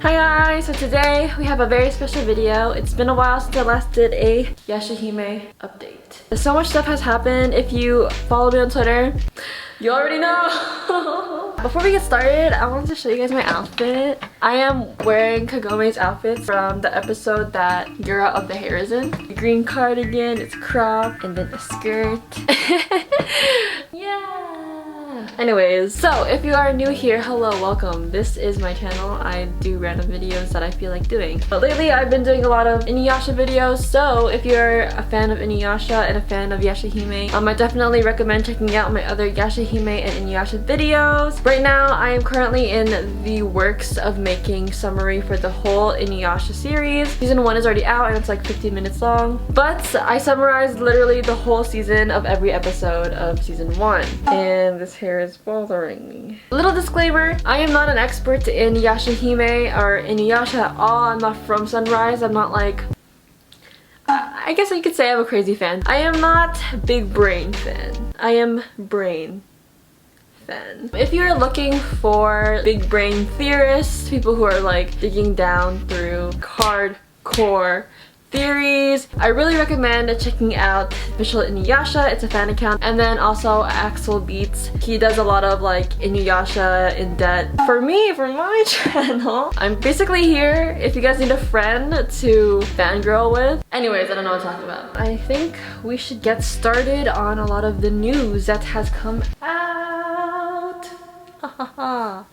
Hi guys! So today we have a very special video. It's been a while since I last did a YashaHime update. So much stuff has happened. If you follow me on Twitter, you already know! Before we get started, I wanted to show you guys my outfit. I am wearing Kagome's outfit from the episode that Yura of the Hair is in. The green cardigan, it's cropped, and then a skirt. Yeah! Anyways, so if you are new here, hello, welcome. This is my channel. I do random videos that I feel like doing. But lately I've been doing a lot of InuYasha videos, so if you're a fan of InuYasha and a fan of YashaHime, I definitely recommend checking out my other YashaHime and InuYasha videos. Right now, I am currently in the works of making summary for the whole InuYasha series. Season 1 is already out and it's like 15 minutes long. But I summarized literally the whole season of every episode of season 1. And this hair is bothering me. Little disclaimer, I am not an expert in YashaHime or InuYasha at all. I'm not from Sunrise. I'm not like... I guess you could say I'm a crazy fan. I am not big brain fan. I am brain fan. If you're looking for big brain theorists, people who are like digging down through hardcore theories, I really recommend checking out OfficialInuYasha. It's a fan account. And then also AxelBeats. He does a lot of like InuYasha in depth. For me, for my channel, I'm basically here if you guys need a friend to fangirl with. Anyways, I don't know what to talk about. I think we should get started on a lot of the news that has come out.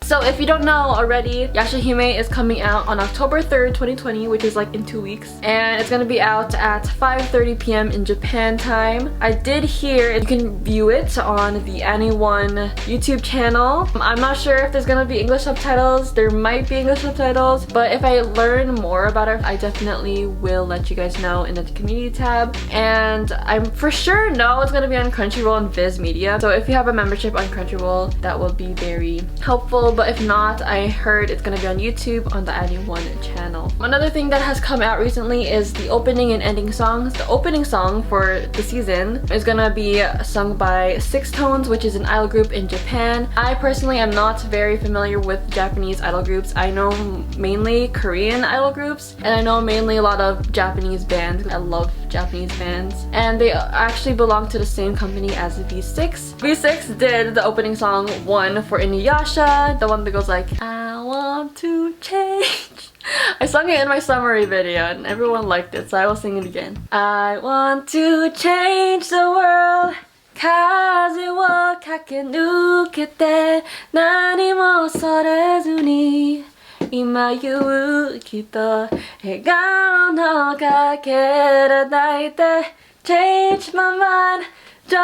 So if you don't know already, YashaHime is coming out on October 3rd, 2020, which is like in 2 weeks. And it's gonna be out at 5:30 p.m. in Japan time. I did hear you can view it on the Anyone YouTube channel. I'm not sure if there's gonna be English subtitles. There might be English subtitles, but if I learn more about it, I definitely will let you guys know in the community tab. And I'm for sure know it's gonna be on Crunchyroll and Viz Media. So if you have a membership on Crunchyroll, that will be very helpful. But if not, I heard it's gonna be on YouTube on the Anyone channel. Another thing that has come out recently is the opening and ending songs. The opening song for the season is gonna be sung by SixTONES, which is an idol group in Japan. I personally am not very familiar with Japanese idol groups. I know mainly Korean idol groups, and I know mainly a lot of Japanese bands. I love Japanese bands, and they actually belong to the same company as V6. V6 did the opening song 1 for InuYasha, the one that goes like, I want to change. I sung it in my summary video and everyone liked it, so I will sing it again. I want to change the world. 風を駆け抜けて何も恐れずに今勇気と笑顔のかけら抱いて Change my mind 情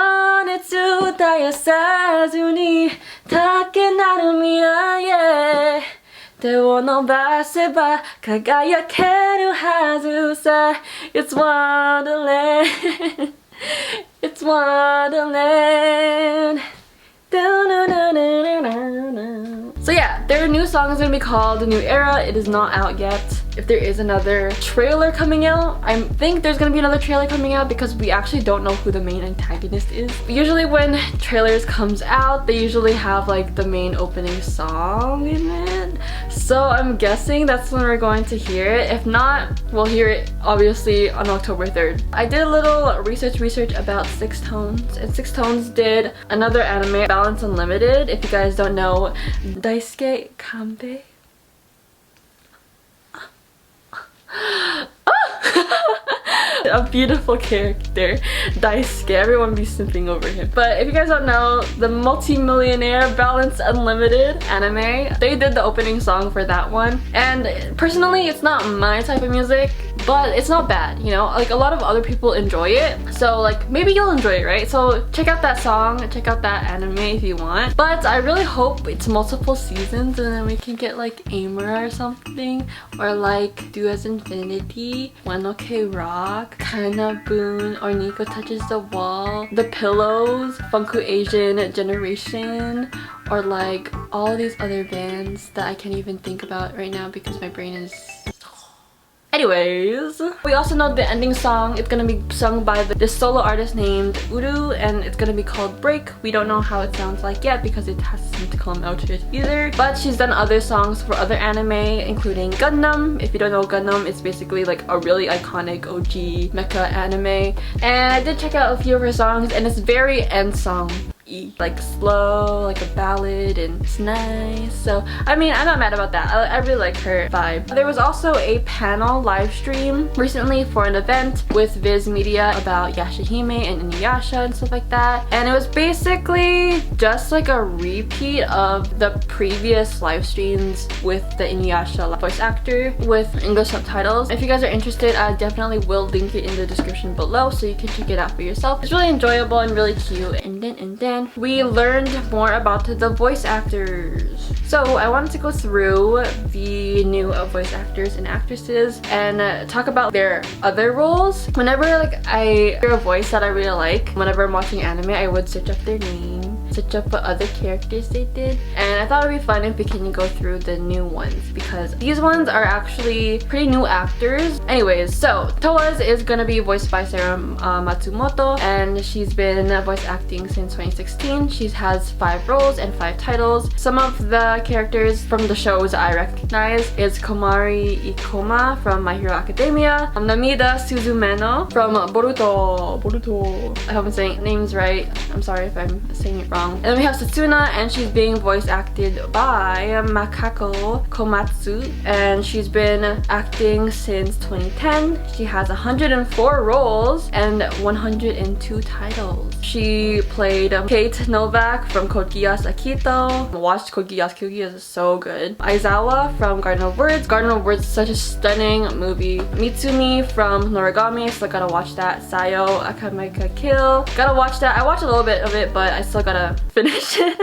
熱絶やさずに竹なる未来へ手を伸ばせば輝けるはずさ It's wonderland It's wonderland So yeah, their new song is gonna be called The New Era. It is not out yet. If there is another trailer coming out, I think there's gonna be another trailer coming out because we actually don't know who the main antagonist is. Usually when trailers comes out, they usually have like the main opening song in it. So I'm guessing that's when we're going to hear it. If not, we'll hear it obviously on October 3rd. I did a little research about SixTONES, and SixTONES did another anime, Balance Unlimited. If you guys don't know, Daisuke Kanbei. A beautiful character, Daisuke. Everyone be simping over him. But if you guys don't know, the multi-millionaire Balance Unlimited anime, they did the opening song for that one. And personally, it's not my type of music, but it's not bad, you know? Like a lot of other people enjoy it. So like maybe you'll enjoy it, right? So check out that song, check out that anime if you want. But I really hope it's multiple seasons and then we can get like Aimer or something. Or like Do As Infinity, One OK Rock, Kinda Boon, or Nico Touches the Wall, The Pillows, Funku Asian Generation, or like all these other bands that I can't even think about right now because my brain is Anyways, we also know the ending song. It's gonna be sung by this solo artist named Uru, and it's gonna be called Break. We don't know how it sounds like yet because it hasn't come out yet either. But she's done other songs for other anime, including Gundam. If you don't know Gundam, it's basically like a really iconic OG mecha anime. And I did check out a few of her songs, and it's very end song. Like slow, like a ballad, and it's nice. So I mean, I'm not mad about that. I really like her vibe. There was also a panel live stream recently for an event with Viz Media about YashaHime and InuYasha and stuff like that, and it was basically just like a repeat of the previous live streams with the InuYasha voice actor with English subtitles. If you guys are interested, I definitely will link it in the description below so you can check it out for yourself. It's really enjoyable and really cute. And then we learned more about the voice actors. So I wanted to go through the new voice actors and actresses and talk about their other roles. Whenever like I hear a voice that I really like, whenever I'm watching anime, I would search up their name, search up what other characters they did, and I thought it'd be fun if we can go through the new ones because these ones are actually pretty new actors. Anyways, so Toa's is gonna be voiced by Sarah Matsumoto, and she's been voice acting since 2016. She has 5 roles and 5 titles. Some of the characters from the shows I recognize is Komari Ikoma from My Hero Academia, Namida Suzumeno from Boruto. I hope I'm saying names right. I'm sorry if I'm saying it wrong. And then we have Satsuna, and she's being voice acted by Makako Komatsu, and she's been acting since 2010. She has 104 roles and 102 titles. She played Kate Novak from Code Geass Akito. I watched Code Geass. Code Geass is so good. Aizawa from Garden of Words. Garden of Words is such a stunning movie. Mitsumi from Noragami. Still gotta watch that. Sayo Akameka Kill. Gotta watch that. I watched a little bit of it, but I still gotta finish it.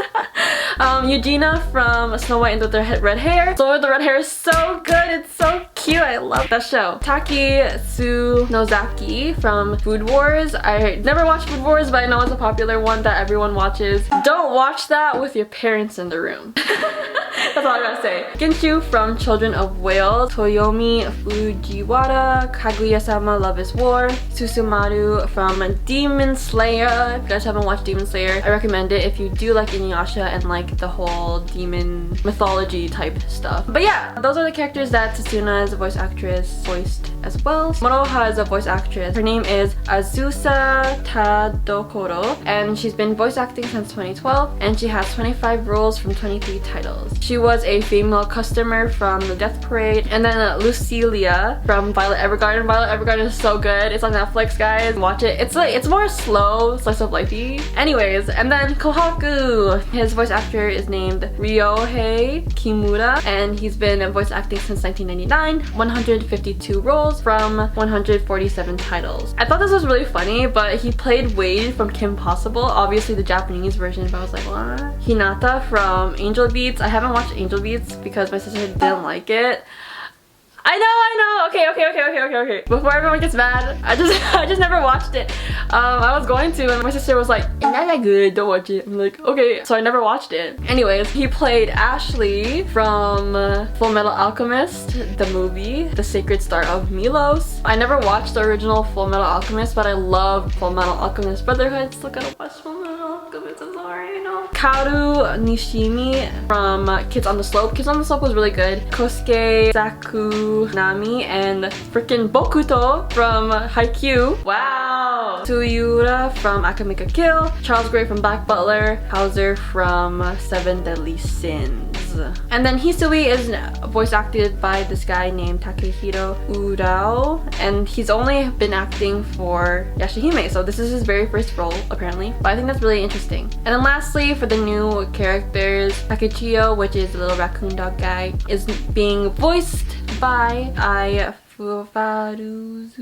Eugenia from Snow White and the Red Hair. Snow White and the Red Hair is so good. It's so cute. I love that show. Taki Tsunozaki from Food Wars. I never watched Food Wars, but I know it's a popular one that everyone watches. Don't watch that with your parents in the room. That's all I gotta say. Ginshu from Children of Whales. Toyomi Fujiwara, Kaguya-sama Love is War. Susumaru from Demon Slayer. If you guys haven't watched Demon Slayer, I recommend it if you do like InuYasha and like the whole demon mythology type stuff. But yeah, those are the characters that Tsuna's voice actress voiced as well. Moroha is a voice actress. Her name is Azusa Tadokoro, and she's been voice acting since 2012, and she has 25 roles from 23 titles. She was a female customer from the Death Parade. And then Lucilia from Violet Evergarden. Violet Evergarden is so good. It's on Netflix, guys. Watch it. It's more slow, slice of lifey. Anyways, and then Kohaku. His voice actor is named Ryohei Kimura, and he's been voice acting since 1999. 152 roles from 147 titles. I thought this was really funny, but he played Wade from Kim Possible, obviously the Japanese version, but I was like, what? Hinata from AxelBeats. I haven't watched AxelBeats because my sister didn't like it. I know. Okay. Before everyone gets mad, I just never watched it. I was going to, and my sister was like, "It's not that good. Don't watch it." I'm like, okay. So I never watched it. Anyways, he played Ashley from Full Metal Alchemist, the movie, The Sacred Star of Milos. I never watched the original Full Metal Alchemist, but I love Full Metal Alchemist Brotherhood. Still gotta watch Full Metal Alchemist. I'm sorry, you know. Kaoru Nishimi from Kids on the Slope. Kids on the Slope was really good. Kosuke Sakunami and freaking Bokuto from Haikyuu. Wow. Tsuyura from Akameka Kill. Charles Gray from Black Butler. Hauser from Seven Deadly Sins. And then Hisui is voice acted by this guy named Takehiro Urao, and he's only been acting for YashaHime, so this is his very first role apparently, but I think that's really interesting. And then lastly, for the new characters, Takechiyo, which is the little raccoon dog guy, is being voiced by Fufaruzu.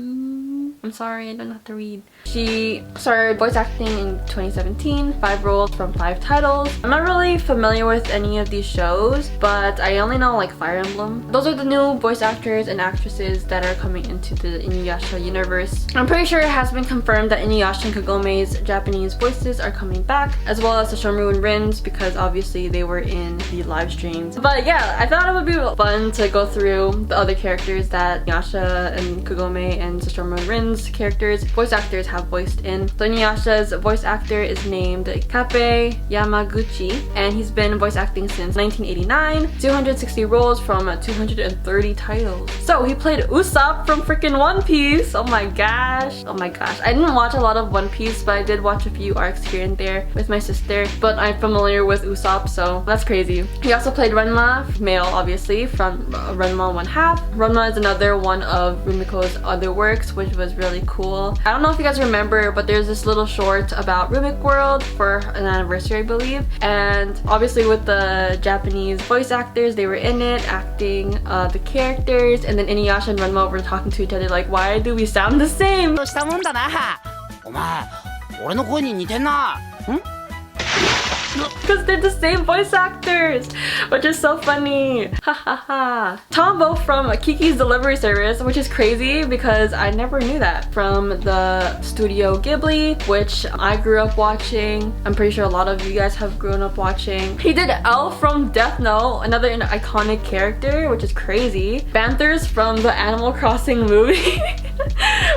I'm sorry, I don't know how to read. She started voice acting in 2017, 5 roles from 5 titles. I'm not really familiar with any of these shows, but I only know like Fire Emblem. Those are the new voice actors and actresses that are coming into the InuYasha universe. I'm pretty sure it has been confirmed that InuYasha and Kagome's Japanese voices are coming back, as well as the Shomaru and Rin's, because obviously they were in the live streams. But yeah, I thought it would be fun to go through the other characters that Yasha and Kagome and Shomaru and Rin's characters, voice actors have voiced in. So InuYasha's voice actor is named Kape Yamaguchi, and he's been voice acting since 1989, 260 roles from 230 titles. So he played Usopp from freaking One Piece. Oh my gosh. Oh my gosh. I didn't watch a lot of One Piece, but I did watch a few arcs here and there with my sister, but I'm familiar with Usopp, so that's crazy. He also played Renma, male obviously, from Renma 1/2. Renma is another one of Rumiko's other works, which was really cool. I don't know if you guys remember, but there's this little short about Rumic World for an anniversary, I believe, and obviously with the Japanese voice actors, they were in it acting the characters, and then InuYasha and Renma were talking to each other like, why do we sound the same? Because they're the same voice actors, which is so funny. Ha ha ha. Tombo from Kiki's Delivery Service, which is crazy because I never knew that. From the Studio Ghibli, which I grew up watching. I'm pretty sure a lot of you guys have grown up watching. He did Elf from Death Note, another iconic character, which is crazy. Banthers from the Animal Crossing movie.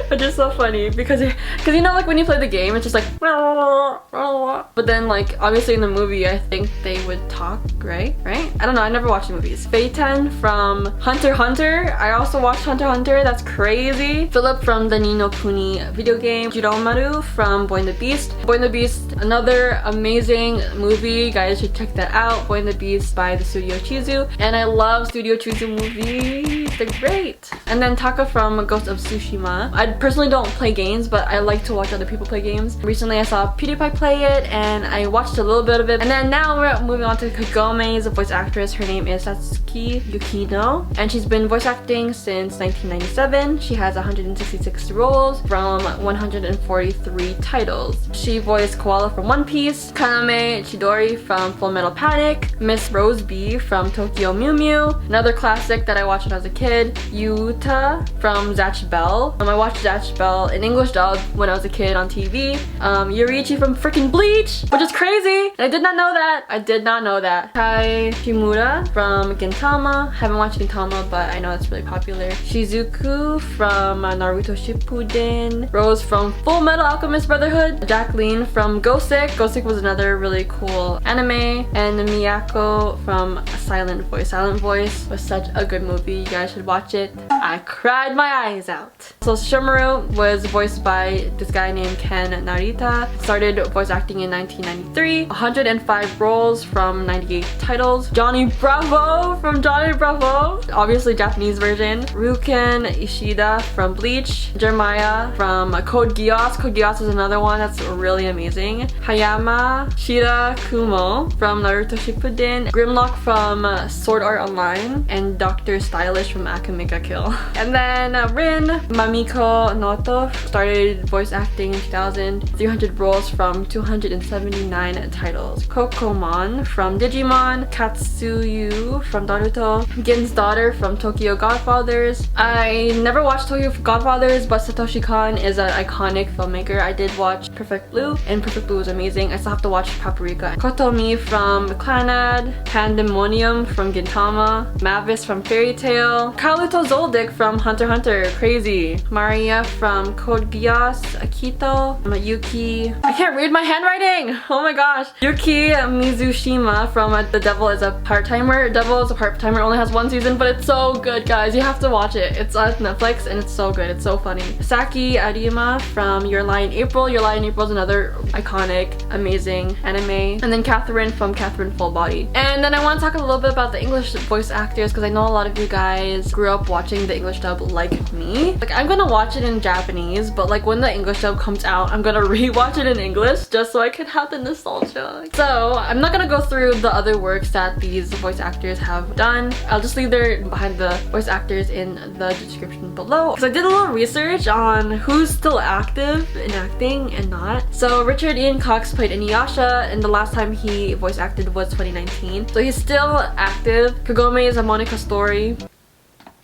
Which is so funny because you know, like when you play the game, it's just like, but then like obviously in the movie I think they would talk, right? I don't know, I never watched the movies. Phaeton from Hunter x Hunter. I also watched Hunter x Hunter, that's crazy. Philip from the Ni no Kuni video game. Jiromaru from Boy and the Beast. Boy and the Beast, another amazing movie, you guys should check that out. Boy and the Beast by the Studio Chizu, and I love Studio Chizu movies, they're great. And then Taka from Ghost of Tsushima. I personally don't play games, but I like to watch other people play games. Recently I saw PewDiePie play it and I watched a little bit of it. And then now we're moving on to Kagome's voice actress. Her name is Satsuki Yukino, and she's been voice acting since 1997. She has 166 roles from 143 titles. She voiced Koala from One Piece, Kaname Chidori from Full Metal Panic, Miss Rosebee from Tokyo Mew Mew, another classic that I watched when I was a kid, Yuta from Zatch Bell. I watched Zatch Bell in English dub when I was a kid on TV. Yoriichi from freaking Bleach, which is crazy. And I did not know that. I did not know that. Kai Shimura from Gintama. Haven't watched Gintama, but I know it's really popular. Shizuku from Naruto Shippuden. Rose from Full Metal Alchemist Brotherhood. Jacqueline from Gosek. Gosek was another really cool anime. And Miyako from Silent Voice. Silent Voice was such a good movie. You guys should watch it. I cried my eyes out. So Shomaru was voiced by this guy named Ken Narita. Started voice acting in 1993. 105 roles from 98 titles. Johnny Bravo from Johnny Bravo. Obviously Japanese version. Ruken Ishida from Bleach. Jeremiah from Code Geass. Code Geass is another one that's really amazing. Hayama Shira Kumo from Naruto Shippuden. Grimlock from Sword Art Online. And Dr. Stylish from Akame ga Kill. And then Rin Mamiko Noto started voice acting in 2000. 300 roles from 279 titles. Kokomon from Digimon. Katsuyu from Naruto. Gin's daughter from Tokyo Godfathers. I never watched Tokyo Godfathers, but Satoshi Kon is an iconic filmmaker. I did watch Perfect Blue, and Perfect Blue was amazing. I still have to watch Paprika. Kotomi from Clannad. Pandemonium from Gintama. Mavis from Fairy Tail. Kaluto Zoldyck from Hunter x Hunter. Crazy. Maria from Code Geass. Akito. Yuki. I can't read my handwriting! Oh my gosh. Yuki Mizushima from The Devil is a Part-Timer. Devil is a Part-Timer only has 1 season, but it's so good, guys. You have to watch it. It's on Netflix and it's so good. It's so funny. Saki Arima from Your Lie in April. Your Lie in April is another iconic, amazing anime. And then Catherine from Catherine Full Body. And then I want to talk a little bit about the English voice actors because I know a lot of you guys grew up watching the English dub like me. Like, I'm gonna watch it in Japanese, but like when the English dub comes out, I'm gonna rewatch it in English just so I can have the nostalgia. So I'm not gonna go through the other works that these voice actors have done. I'll just leave their behind the voice actors in the description below. So I did a little research on who's still active in acting and not. So Richard Ian Cox played InuYasha, and the last time he voice acted was 2019. So he's still active. Kagome is a Monica Story.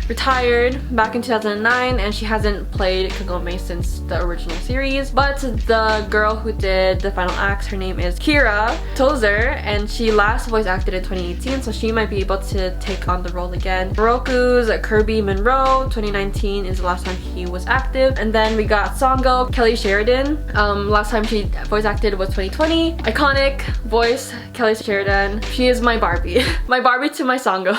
Retired back in 2009, and she hasn't played Kagome since the original series. But the girl who did the final acts, her name is Kira Tozer, and she last voice acted in 2018, so she might be able to take on the role again. Moroku's Kirby Monroe, 2019 is the last time he was active. And then we got Songo, Kelly Sheridan. Last time she voice acted was 2020. Iconic voice, Kelly Sheridan. She is my Barbie. My Barbie to my Songo.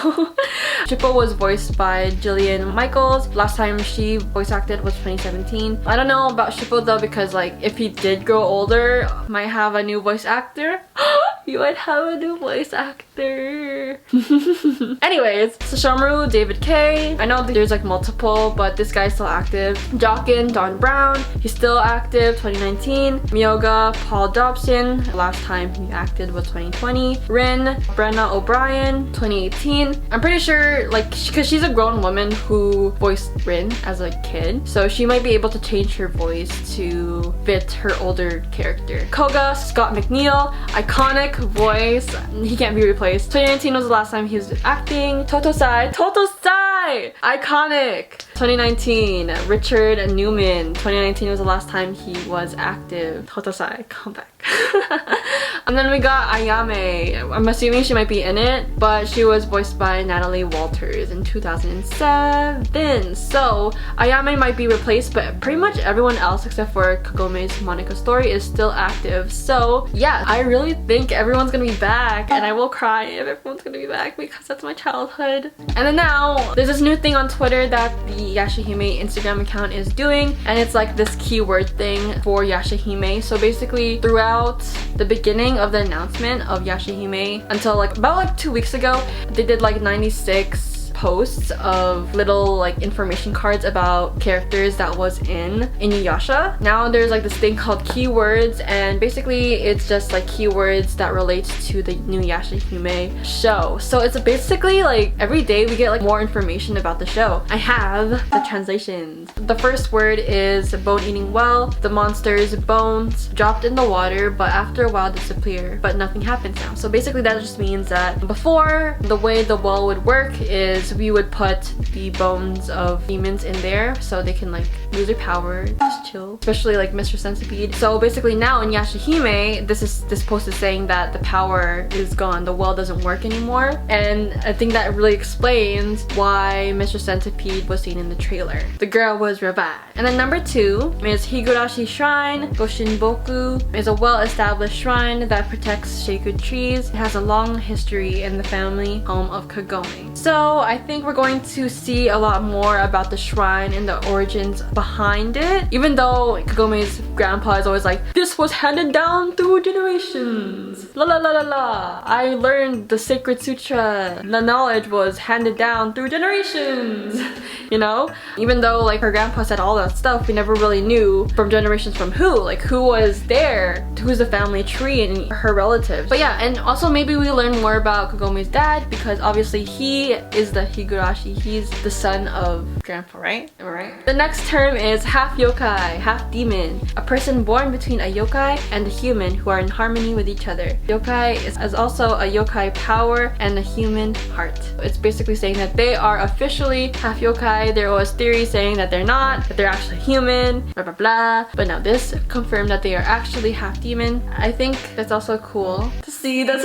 Shippo was voiced by Jillian Michaels. Last time she voice acted was 2017. I don't know about Shippo though, because like if he did grow older, might have a new voice actor. You might have a new voice actor. Anyways, Sashomaru, David K. I know there's like multiple, but this guy's still active. Jokin, Don Brown, he's still active, 2019. Myoga, Paul Dobson, last time he acted was 2020. Rin, Brenna O'Brien, 2018. I'm pretty sure like because she's a grown woman who voiced Rin as a kid, so she might be able to change her voice to fit her older character. Koga, Scott McNeil, iconic voice, he can't be replaced. 2019 was the last time he was acting. Totosai, iconic. 2019, Richard Newman, 2019 was the last time he was active. Totosai, come back. And then we got Ayame. I'm assuming she might be in it, but she was voiced by Natalie Walters in 2007. So Ayame might be replaced, but pretty much everyone else except for Kagome's Monica Story is still active. So yeah, I really think everyone's gonna be back, and I will cry if everyone's gonna be back because that's my childhood. And then now there's this new thing on Twitter that the YashaHime Instagram account is doing, and it's like this keyword thing for YashaHime. So basically throughout the beginning of the announcement of YashaHime until like about like 2 weeks ago, they did like 96 posts of little like information cards about characters that was in InuYasha. Now there's like this thing called keywords, and basically it's just like keywords that relates to the new YashaHime show. So it's basically like every day we get like more information about the show. I have the translations. The first word is bone eating well. The monster's bones dropped in the water, but after a while disappear, but nothing happens now. So basically that just means that before, the way the well would work is we would put the bones of demons in there so they can like lose their power, just chill, especially like Mr. Centipede. So basically now in YashaHime, this post is saying that the power is gone, the well doesn't work anymore, and I think that really explains why Mr. Centipede was seen in the trailer. The girl was revived. And then number 2 is Higurashi Shrine. Goshinboku is a well-established shrine that protects sacred trees. It has a long history in the family home of Kagome. So I think we're going to see a lot more about the shrine and the origins behind it, even though Kagome's grandpa is always like, this was handed down through generations. La la la la la. I learned the sacred sutra. The knowledge was handed down through generations. You know? Even though like her grandpa said all that stuff, we never really knew from generations from who. Like who was there, who's the family tree and her relatives. But yeah, and also maybe we learn more about Kagome's dad, because obviously he is the Higurashi. He's the son of grandpa, right? Am I right? The next term is half yokai, half demon. A person born between a yokai and a human who are in harmony with each other. Yokai is also a yokai power and a human heart. It's basically saying that they are officially half yokai. There was theory saying that they're not, that they're actually human, blah blah blah. But now this confirmed that they are actually half demon. I think that's also cool to see that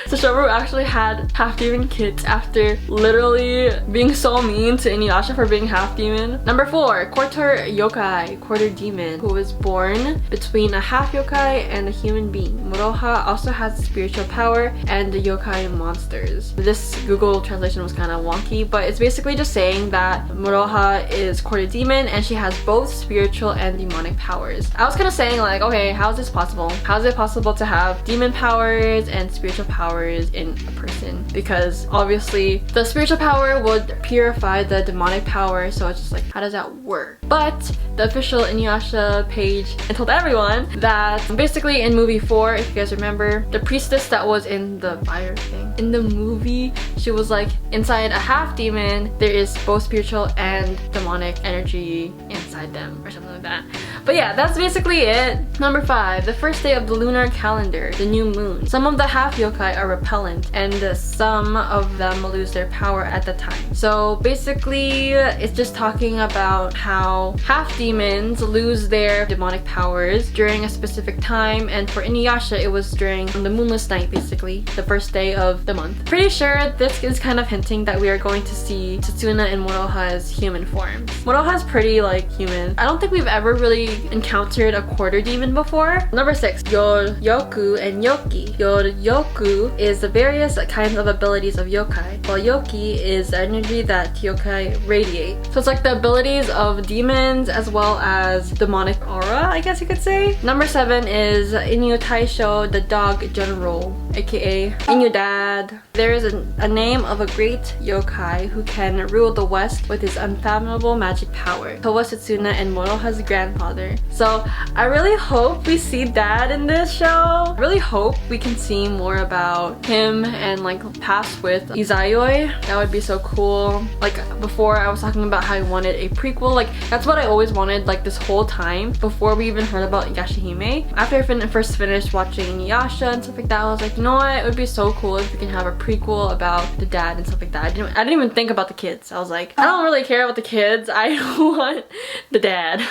Sashomaru actually had half demon kids after literally being so mean to InuYasha for being half demon. Number 4, quarter yokai, quarter demon, who was born between a half yokai and a human being. Moroha also has spiritual power and the yokai monsters. This Google translation was kind of wonky, but it's basically just saying that Moroha is quarter demon and she has both spiritual and demonic powers. I was kind of saying like, okay, how is this possible? How is it possible to have demon powers and spiritual powers powers in a person, because obviously the spiritual power would purify the demonic power, so it's just like, how does that work? But the official InuYasha page told everyone that basically in movie 4, if you guys remember, the priestess that was in the fire thing in the movie, she was like inside a half demon. There is both spiritual and demonic energy inside them or something like that. But yeah, that's basically it. Number 5, the first day of the lunar calendar, the new moon. Some of the half yokai are repellent and some of them lose their power at the time. So basically it's just talking about how half demons lose their demonic powers during a specific time, and for InuYasha it was during the moonless night, basically the first day of the month. Pretty sure this is kind of hinting that we are going to see Setsuna and Moroha's human forms. Moroha's pretty like human. I don't think we've ever really encountered a quarter demon before. Number 6, Yoryoku and Yoki. Yoryoku is the various kinds of abilities of yokai, while Yoki is the energy that yokai radiate. So it's like the abilities of demons as well as demonic aura, I guess you could say. Number 7 is Inu Taisho, the dog general, aka Inu Dad. There is a name of a great yokai who can rule the West with his unfathomable magic power. Towa Setsuna and Moroha's grandfather. So I really hope we see Dad in this show. I really hope we can see more about him and like past with Izayoi. That would be so cool. Like before I was talking about how I wanted a prequel. Like that's what I always wanted like this whole time before we even heard about YashaHime. After I first finished watching InuYasha and stuff like that, I was like, you know what? It would be so cool if we can have a prequel about the dad and stuff like that. I didn't even think about the kids. I was like, I don't really care about the kids. I want the dad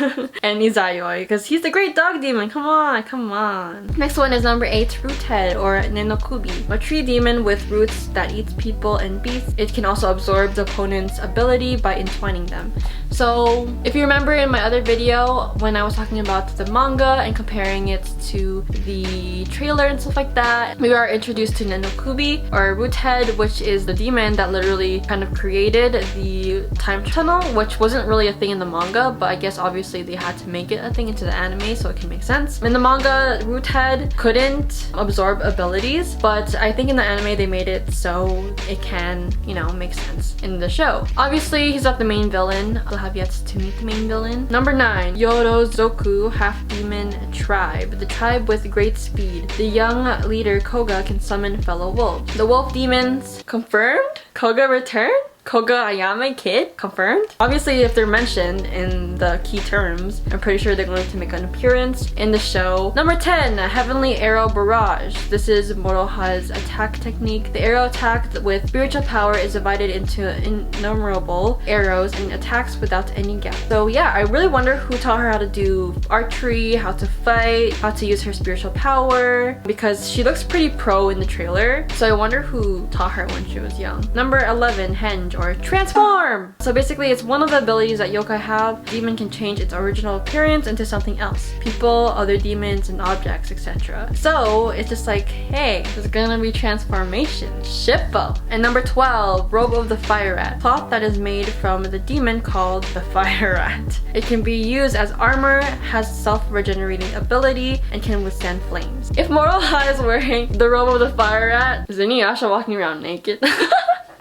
and Izayoi because he's the great dog demon. Come on, come on. Next one is number 8, Root Head or Nenokubi, a tree demon with roots that eats people and beasts. It can also absorb the opponent's ability by entwining them. So if you remember in my other video when I was talking about the manga and comparing it to the trailer and stuff like that, we are introduced to Nenokubi or Root Head, which is the demon that literally kind of created the time tunnel, which wasn't really a thing in the manga, but I guess obviously they had to make it a thing into the anime so it can make sense. In the manga, Root Head couldn't absorb abilities, but I think in the anime they made it so it can, you know, make sense in the show. Obviously he's not the main villain. I'll have yet to meet the main villain. Number 9, Yorozoku Half-Demon Tribe, the tribe with great speed. The young leader Koga can summon fellow wolves. The wolf demons confirmed? Koga returned? Koga Ayame Kid? Confirmed? Obviously, if they're mentioned in the key terms, I'm pretty sure they're going to make an appearance in the show. Number 10, Heavenly Arrow Barrage. This is Moroha's attack technique. The arrow attacked with spiritual power is divided into innumerable arrows and attacks without any gap. So yeah, I really wonder who taught her how to do archery, how to fight, how to use her spiritual power, because she looks pretty pro in the trailer. So I wonder who taught her when she was young. Number 11, Henge or Transform! So basically it's one of the abilities that yokai have. Demon can change its original appearance into something else. People, other demons, and objects, etc. So it's just like, hey, there's gonna be transformation. Shippo! And number 12, Robe of the Fire Rat. Cloth that is made from the demon called the Fire Rat. It can be used as armor, has self-regenerating ability, and can withstand flames. If Moroha is wearing the Robe of the Fire Rat, is InuYasha walking around naked?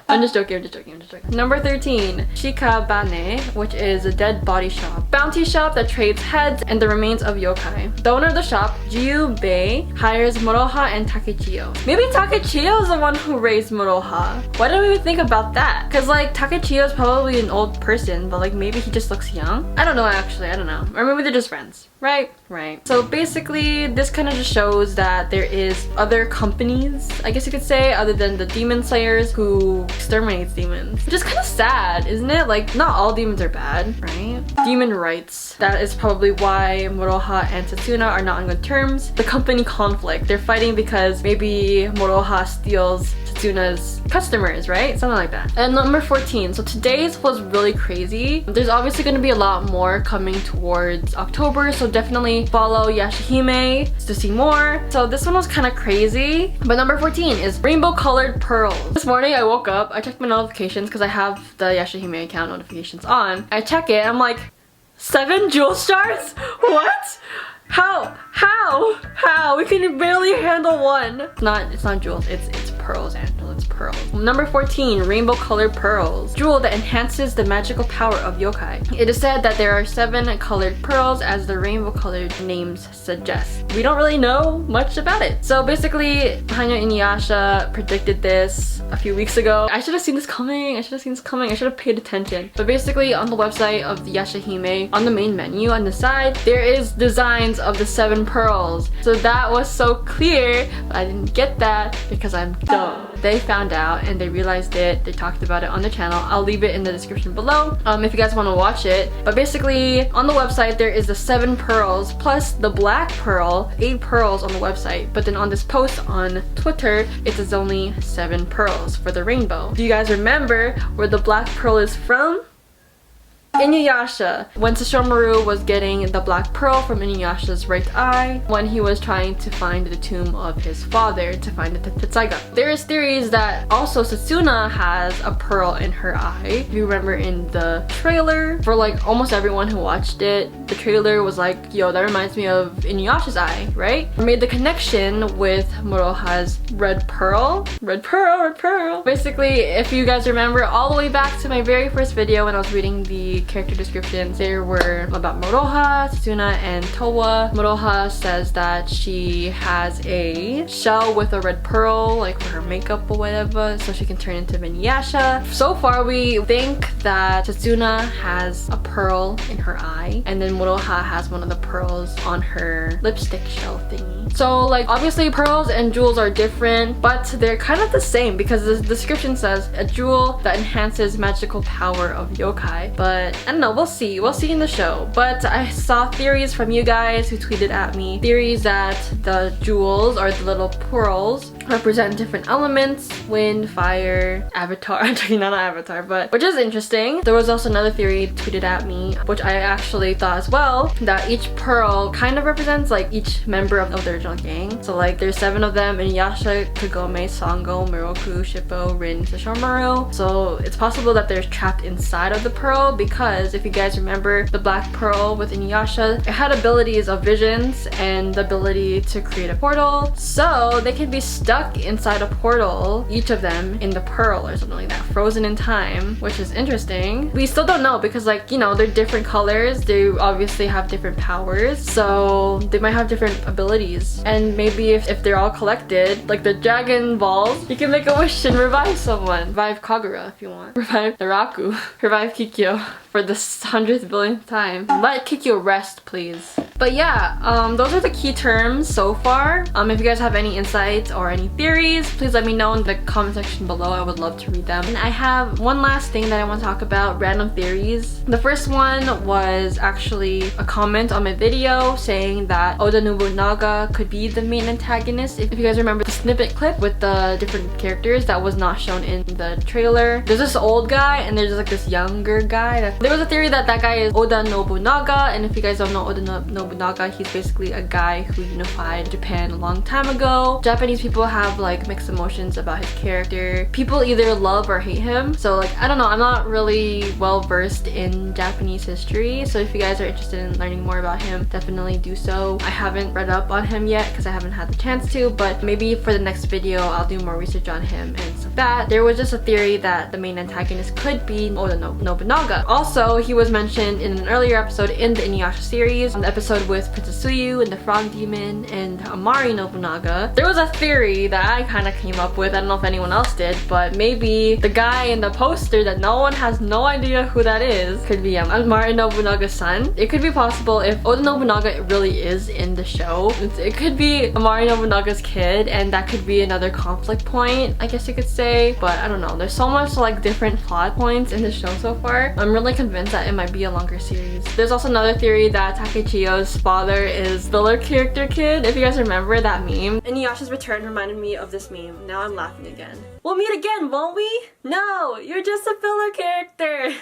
I'm just joking. Number 13, Shikabane, which is a dead body shop. Bounty shop that trades heads and the remains of yokai. The owner of the shop, Jiubei, hires Moroha and Takechiyo. Maybe Takechiyo is the one who raised Moroha. Why don't we even think about that? Cause like Takechiyo is probably an old person, but like maybe he just looks young. I don't know actually, I don't know. Or maybe they're just friends. Right. So basically this kind of just shows that there is other companies, I guess you could say, other than the demon slayers who exterminates demons. Which is kind of sad, isn't it? Like not all demons are bad, right? Demon rights. That is probably why Moroha and Setsuna are not on good terms. The company conflict. They're fighting because maybe Moroha steals Setsuna's customers, right? Something like that. And number 14. So today's was really crazy. There's obviously going to be a lot more coming towards October, so definitely follow YashaHime to see more. So this one was kind of crazy. But number 14 is rainbow colored pearls. This morning I woke up, I checked my notifications because I have the YashaHime account notifications on. I check it, I'm like, 7 jewel stars? What? How? We can barely handle one. It's not jewels, it's pearls, Angela. It's pearls. Number 14, rainbow colored pearls. Jewel that enhances the magical power of yokai. It is said that there are 7 colored pearls as the rainbow colored names suggest. We don't really know much about it. So basically, InuYasha predicted this a few weeks ago. I should have seen this coming. I should have paid attention. But basically, on the website of the YashaHime, on the main menu on the side, there is designs of the 7 pearls. So that was so clear, but I didn't get that because I'm dumb. They found out and they realized it. They talked about it on their channel. I'll leave it in the description below if you guys want to watch it. But basically, on the website, there is the 7 pearls plus the black pearl, 8 pearls on the website. But then on this post on Twitter, it is only 7 pearls for the rainbow. Do you guys remember where the black pearl is from? InuYasha. When Sesshomaru was getting the black pearl from InuYasha's right eye when he was trying to find the tomb of his father to find the Tetsaiga. There is theories that also Setsuna has a pearl in her eye. If you remember in the trailer, for like almost everyone who watched it, the trailer was like, yo, that reminds me of InuYasha's eye, right? I made the connection with Moroha's red pearl. Red pearl. Basically, if you guys remember all the way back to my very first video when I was reading the character descriptions, there were about Moroha, Setsuna, and Towa. Moroha says that she has a shell with a red pearl, like for her makeup or whatever, so she can turn into InuYasha. So far, we think that Setsuna has a pearl in her eye, and then Moroha has one of the pearls on her lipstick shell thingy. So, like, obviously pearls and jewels are different, but they're kind of the same because the description says a jewel that enhances magical power of yokai. But I don't know, we'll see in the show. But I saw theories from you guys who tweeted at me, theories that the jewels or the little pearls represent different elements: wind, fire, avatar. Actually not avatar, but which is interesting. There was also another theory tweeted at me, which I actually thought as well, that each pearl kind of represents like each member of the original gang. So like there's 7 of them: InuYasha, Kagome, Sango, Miroku, Shippo, Rin, Sesshomaru. So it's possible that they're trapped inside of the pearl because if you guys remember the black pearl with InuYasha, it had abilities of visions and the ability to create a portal. So they can be stuck inside a portal, each of them in the pearl or something like that, frozen in time, which is interesting. We still don't know because, like, you know, they're different colors, they obviously have different powers, so they might have different abilities. And maybe if they're all collected, like the dragon balls, you can make a wish and revive someone. Revive Kagura if you want. Revive Naraku. Revive Kikyo for the 100th billionth time. Let Kikyo rest, please. But yeah, those are the key terms so far. If you guys have any insights or any theories, please let me know in the comment section below. I would love to read them. And I have one last thing that I want to talk about, random theories. The first one was actually a comment on my video saying that Oda Nobunaga could be the main antagonist. If you guys remember the snippet clip with the different characters that was not shown in the trailer, there's this old guy and there's like this younger guy. There was a theory that that guy is Oda Nobunaga, and if you guys don't know Oda Nobunaga, he's basically a guy who unified Japan a long time ago. Japanese people have like mixed emotions about his character. People either love or hate him. So like, I don't know, I'm not really well versed in Japanese history, so if you guys are interested in learning more about him, definitely do so. I haven't read up on him yet because I haven't had the chance to, but maybe for the next video I'll do more research on him and stuff. That there was just a theory that the main antagonist could be Oda Nobunaga. Also, he was mentioned in an earlier episode in the InuYasha series, the episode with Princess Suyu and the Frog Demon and Amari Nobunaga. There was a theory that I kind of came up with, I don't know if anyone else did, but maybe the guy in the poster that no one has no idea who that is could be Amari Nobunaga's son. It could be possible if Oda Nobunaga really is in the show. It could be Amari Nobunaga's kid, and that could be another conflict point, I guess you could say. But I don't know, there's so much like different plot points in the show so far. I'm really convinced that it might be a longer series. There's also another theory that Takechiyo's father is filler character kid. If you guys remember that meme. InuYasha's return reminded me of this meme. Now I'm laughing again. We'll meet again, won't we? No, you're just a filler character.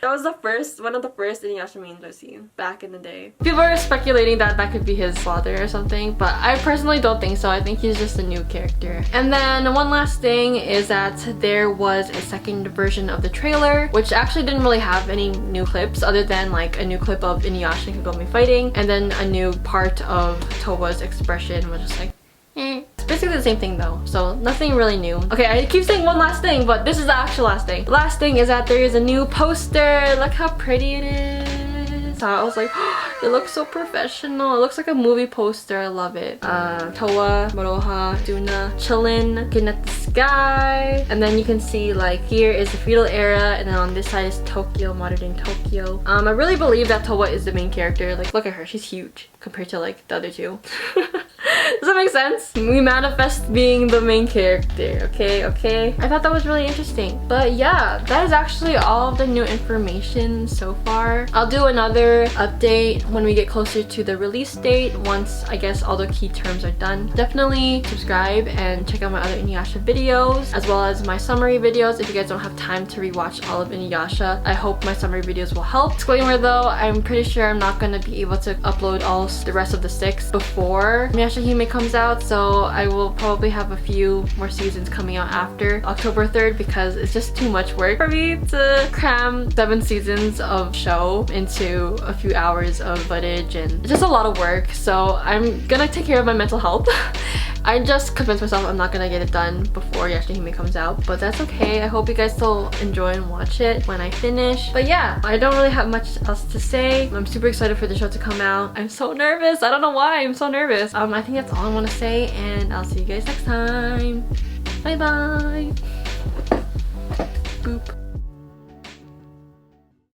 That was one of the first InuYasha memes I've seen back in the day. People are speculating that that could be his father or something, but I personally don't think so. I think he's just a new character. And then one last thing is that there was a second version of the trailer, which actually didn't really have any new clips other than like a new clip of InuYasha and Kagome fighting, and then a new part of Towa's expression, which is like, eh. basically the same thing though, so nothing really new. Okay, I keep saying one last thing, but this is the actual last thing. The last thing is that there is a new poster. Look how pretty it is. I was like, oh, it looks so professional. It looks like a movie poster. I love it. Towa, Maroha, Duna, chillin', looking at the sky. And then you can see like here is the feudal era, and then on this side is Tokyo, modern day Tokyo. I really believe that Towa is the main character. Like, look at her. She's huge compared to like the other two. Does that make sense? We manifest being the main character, okay? I thought that was really interesting. But yeah, that is actually all of the new information so far. I'll do another update when we get closer to the release date, once I guess all the key terms are done. Definitely subscribe and check out my other InuYasha videos, as well as my summary videos if you guys don't have time to rewatch all of InuYasha. I hope my summary videos will help. Disclaimer though, I'm pretty sure I'm not gonna be able to upload all the rest of the 6 before YashaHime comes out, so I will probably have a few more seasons coming out after October 3rd, because it's just too much work for me to cram 7 seasons of show into a few hours of footage, and it's just a lot of work. So I'm gonna take care of my mental health. I just convinced myself I'm not gonna get it done before YashaHime comes out, but that's okay. I hope you guys still enjoy and watch it when I finish. But yeah, I don't really have much else to say. I'm super excited for the show to come out. I'm so nervous. I don't know why I'm so nervous. I think that's all I want to say, and I'll see you guys next time. Bye bye. Boop.